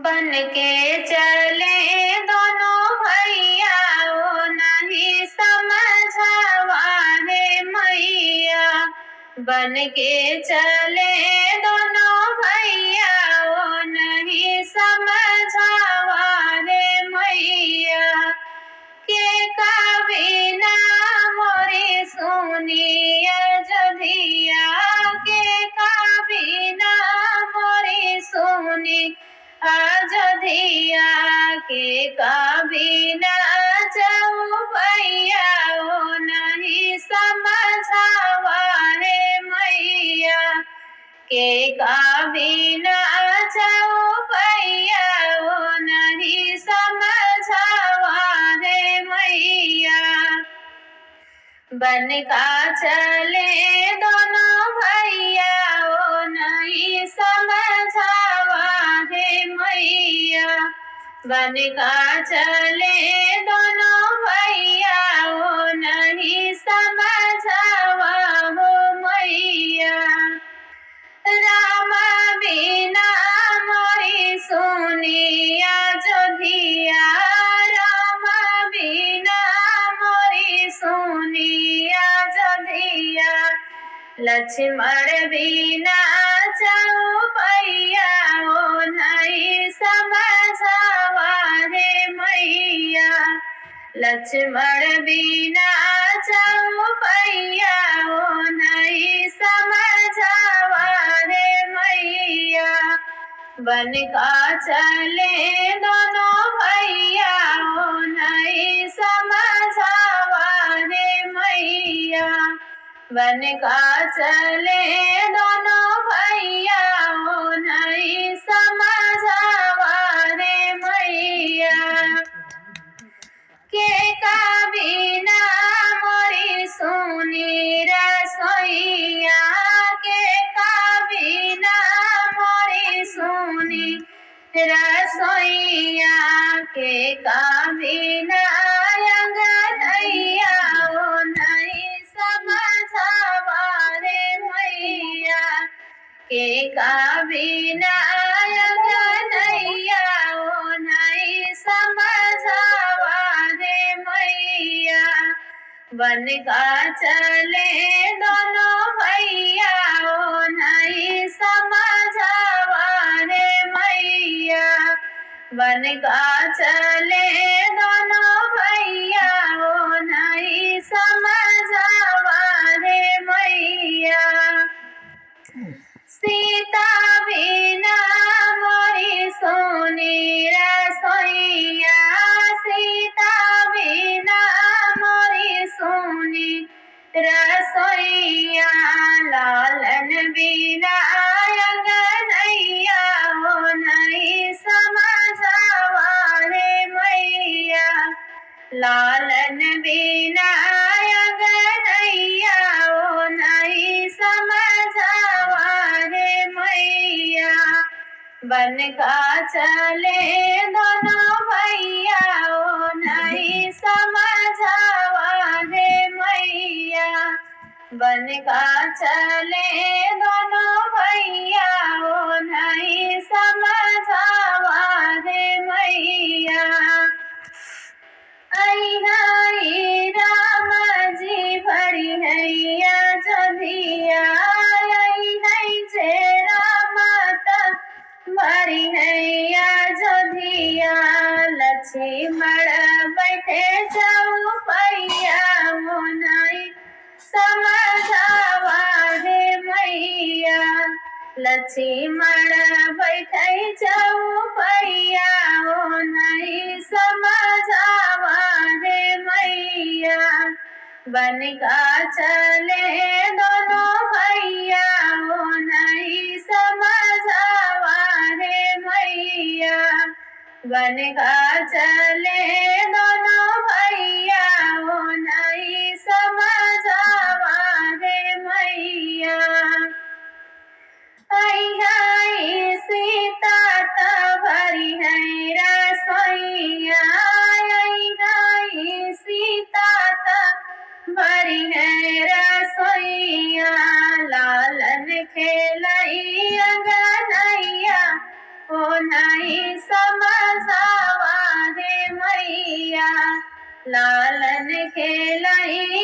बन के चले दोनों भैया ओ नहीं समझावा है मैया। बन के चले दोनों भैया ओ नहीं समझावा है मैया। के कबीना मोरी सुनी अयोध्या के कबीना मोरी सुनी अयोध्या के कबीना जाऊ भैया ओ नहीं समझावा है मैया। के कबीना जाऊ भैया ओ नहीं समझावा है मैया। बन का चले दोनों भैया ओ नहीं समझावा है मैया। बन का चले दोनों भैया ओ नहीं समझावा हो मैया। राम बिना मोरी सुनी अयोध्या राम बिना मोरी सुनी अयोध्या। लक्ष्मण बिना जाऊ भैया ओ नहीं समझावा है मैया। लक्ष्मण बिना जाऊ भैया ओ नहीं समझावा है मैया। बन का चले दोनों भैया ओ नहीं समझावा है मैया। बन का चले दोनों भैया ओ नहीं समझावा है मैया। के कबीना मोरी सुनी रसोइया के कबीना मोरी सुनी रसोइया के कबीना अंगनैया ओ नहीं समझावा है मैया। के कबीना अंगनैया ओ नहीं समझावा है मैया। बन का चले दोनों भैया ओ नहीं समझावा है मैया। बन का चले दोनों भैया ओ नहीं समझावा है मैया। सीता बिना मोरी सोनी रसोइया सीता बिना मोरी सोनी रसोइया। लालन बिना अंगनैया ओ नहीं समझावा है मैया। लालन बिना अंगनैया ओ नहीं समझावा है मैया। बन का चले दोनों भैया ओ नहीं समझावा है मैया। बन का चले दोनों भैया ओ नहीं समझावा है मैया। आई राम जी भरी हैया अयोध्या आई है जेरा माता भरी हैया अयोध्या। लक्ष्मण बैठे जाऊ भैया ओ नहीं समझावा है मैया। लक्ष्मण बैठे जाऊ भैया ओ नहीं समझावा है मैया। बन का चले दोनों भैया ओ नहीं समझावा है मैया। बन का चले दोनों भैया ओ नहीं समझावा है मैया। आई सीता त भरी है रसोइया आई सीता त भरी है रसोइया। लालन खेलई अंगनैया ओ नहीं तनी समझावा हे मैया लालन खेलई